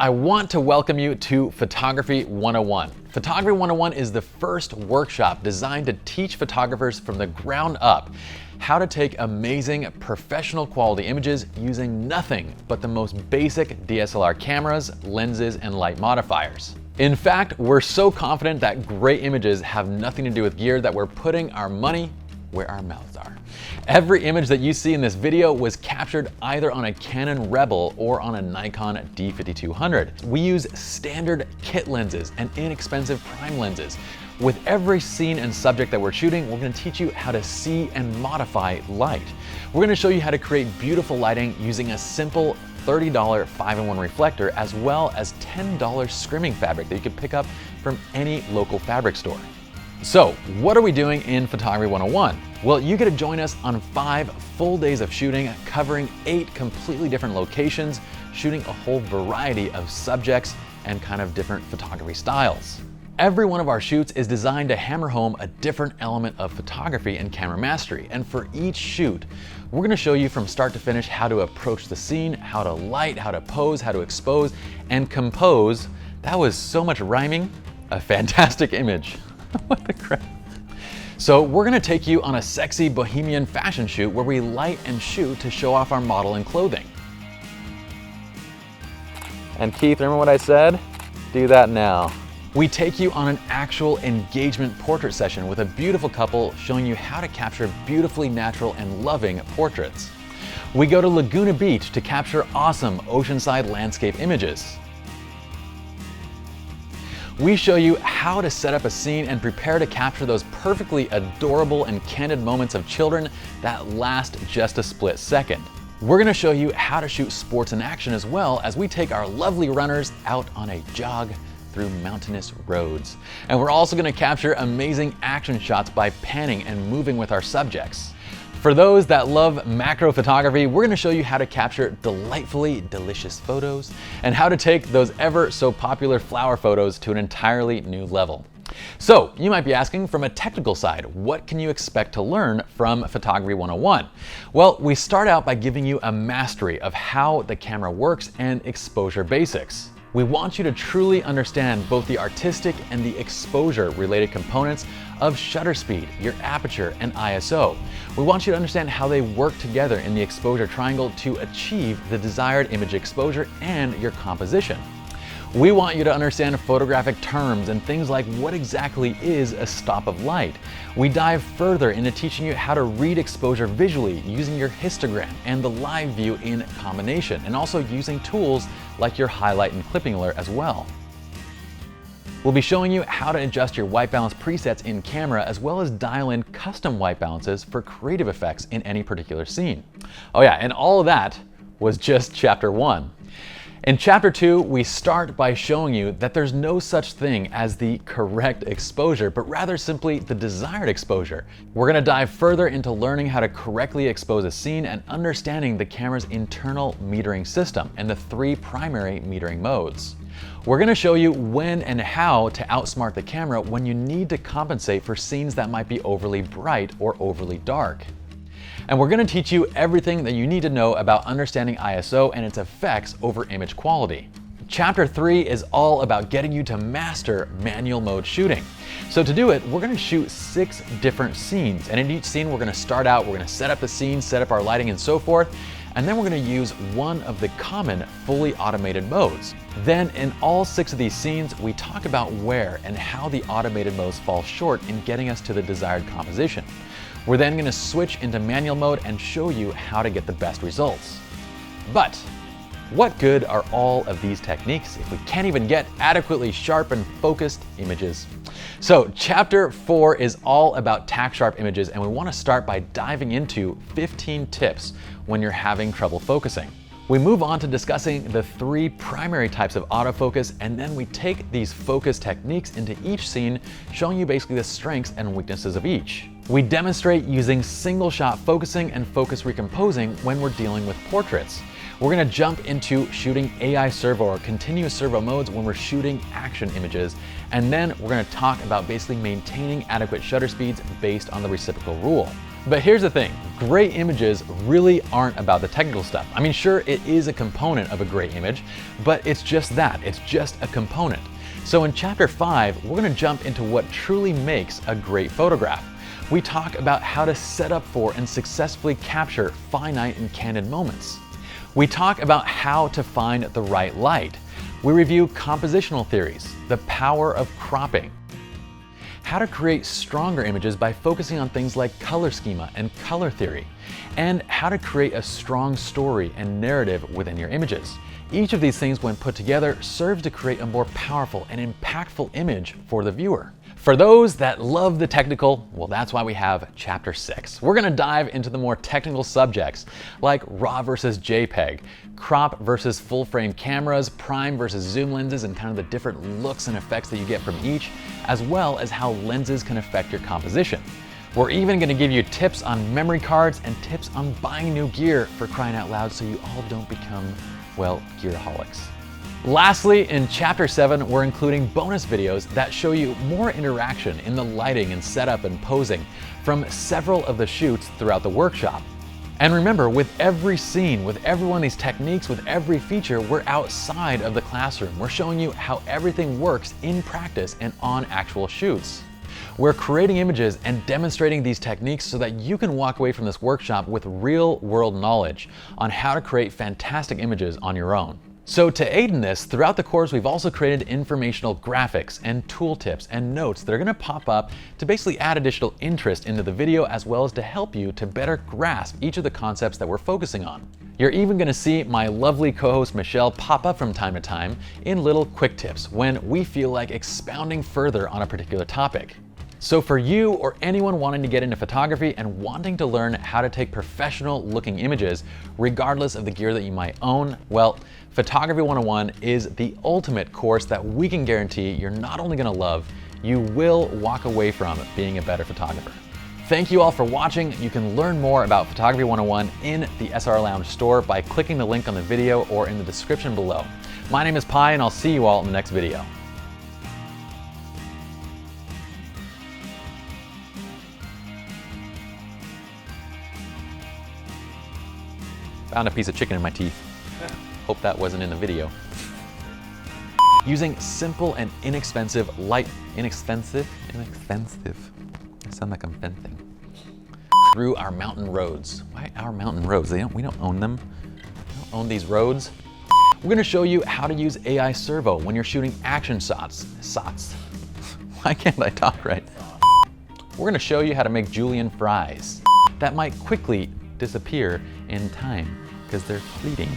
I want to welcome you to Photography 101. Photography 101 is the first workshop designed to teach photographers from the ground up how to take amazing professional quality images using nothing but the most basic DSLR cameras, lenses, and light modifiers. In fact, we're so confident that great images have nothing to do with gear that we're putting our money where our mouths are. Every image that you see in this video was captured either on a Canon Rebel or on a Nikon D5200. We use standard kit lenses and inexpensive prime lenses. With every scene and subject that we're shooting, we're going to teach you how to see and modify light. We're going to show you how to create beautiful lighting using a simple $30 5-in-1 reflector as well as $10 scrimming fabric that you can pick up from any local fabric store. So, what are we doing in Photography 101? Well, you get to join us on 5 full days of shooting, covering 8 completely different locations, shooting a whole variety of subjects and kind of different photography styles. Every one of our shoots is designed to hammer home a different element of photography and camera mastery. And for each shoot, we're going to show you from start to finish how to approach the scene, how to light, how to pose, how to expose, and compose. That was so much rhyming. A fantastic image. What the crap? So we're gonna take you on a sexy bohemian fashion shoot where we light and shoot to show off our model and clothing. And Keith, remember what I said? Do that now. We take you on an actual engagement portrait session with a beautiful couple showing you how to capture beautifully natural and loving portraits. We go to Laguna Beach to capture awesome oceanside landscape images. We show you how to set up a scene and prepare to capture those perfectly adorable and candid moments of children that last just a split second. We're going to show you how to shoot sports in action as well as we take our lovely runners out on a jog through mountainous roads. And we're also going to capture amazing action shots by panning and moving with our subjects. For those that love macro photography, we're going to show you how to capture delightfully delicious photos and how to take those ever so popular flower photos to an entirely new level. So you might be asking, from a technical side, what can you expect to learn from Photography 101? Well, we start out by giving you a mastery of how the camera works and exposure basics. We want you to truly understand both the artistic and the exposure related components of shutter speed, your aperture, and ISO. We want you to understand how they work together in the exposure triangle to achieve the desired image exposure and your composition. We want you to understand photographic terms and things like what exactly is a stop of light. We dive further into teaching you how to read exposure visually using your histogram and the live view in combination, and also using tools like your highlight and clipping alert as well. We'll be showing you how to adjust your white balance presets in camera as well as dial in custom white balances for creative effects in any particular scene. Oh yeah, and all of that was just chapter 1. In chapter 2, we start by showing you that there's no such thing as the correct exposure, but rather simply the desired exposure. We're going to dive further into learning how to correctly expose a scene and understanding the camera's internal metering system and the 3 primary metering modes. We're going to show you when and how to outsmart the camera when you need to compensate for scenes that might be overly bright or overly dark. And we're going to teach you everything that you need to know about understanding ISO and its effects over image quality. Chapter 3 is all about getting you to master manual mode shooting. So to do it, we're going to shoot 6 different scenes. And in each scene, we're going to start out, we're going to set up the scene, set up our lighting and so forth. And then we're going to use one of the common fully automated modes. Then in all 6 of these scenes, we talk about where and how the automated modes fall short in getting us to the desired composition. We're then going to switch into manual mode and show you how to get the best results. But what good are all of these techniques if we can't even get adequately sharp and focused images? So chapter 4 is all about tack sharp images, and we want to start by diving into 15 tips when you're having trouble focusing. We move on to discussing the 3 primary types of autofocus, and then we take these focus techniques into each scene, showing you basically the strengths and weaknesses of each. We demonstrate using single shot focusing and focus recomposing when we're dealing with portraits. We're going to jump into shooting AI servo or continuous servo modes when we're shooting action images, and then we're going to talk about basically maintaining adequate shutter speeds based on the reciprocal rule. But here's the thing, great images really aren't about the technical stuff. I mean, sure, it is a component of a great image, but it's just that, it's just a component. So in Chapter 5, we're gonna jump into what truly makes a great photograph. We talk about how to set up for and successfully capture finite and candid moments. We talk about how to find the right light. We review compositional theories, the power of cropping, how to create stronger images by focusing on things like color schema and color theory, and how to create a strong story and narrative within your images. Each of these things, when put together, serves to create a more powerful and impactful image for the viewer. For those that love the technical, well, that's why we have Chapter 6. We're gonna dive into the more technical subjects like RAW versus JPEG, crop versus full frame cameras, prime versus zoom lenses, and kind of the different looks and effects that you get from each, as well as how lenses can affect your composition. We're even gonna give you tips on memory cards and tips on buying new gear, for crying out loud, so you all don't become, well, gearaholics. Lastly, in Chapter 7, we're including bonus videos that show you more interaction in the lighting and setup and posing from several of the shoots throughout the workshop. And remember, with every scene, with every one of these techniques, with every feature, we're outside of the classroom. We're showing you how everything works in practice and on actual shoots. We're creating images and demonstrating these techniques so that you can walk away from this workshop with real-world knowledge on how to create fantastic images on your own. So to aid in this, throughout the course, we've also created informational graphics and tooltips and notes that are gonna pop up to basically add additional interest into the video, as well as to help you to better grasp each of the concepts that we're focusing on. You're even gonna see my lovely co-host Michelle pop up from time to time in little quick tips when we feel like expounding further on a particular topic. So for you or anyone wanting to get into photography and wanting to learn how to take professional looking images, regardless of the gear that you might own, well, Photography 101 is the ultimate course that we can guarantee you're not only gonna love, you will walk away from being a better photographer. Thank you all for watching. You can learn more about Photography 101 in the SR Lounge store by clicking the link on the video or in the description below. My name is Pi, and I'll see you all in the next video. Found a piece of chicken in my teeth. Hope that wasn't in the video. Using simple and inexpensive light, inexpensive? I sound like I'm fencing. Through our mountain roads. Why our mountain roads? We don't own them. We don't own these roads. We're gonna show you how to use AI servo when you're shooting action shots. Why can't I talk right? We're gonna show you how to make julienne fries that might quickly disappear in time because they're fleeting.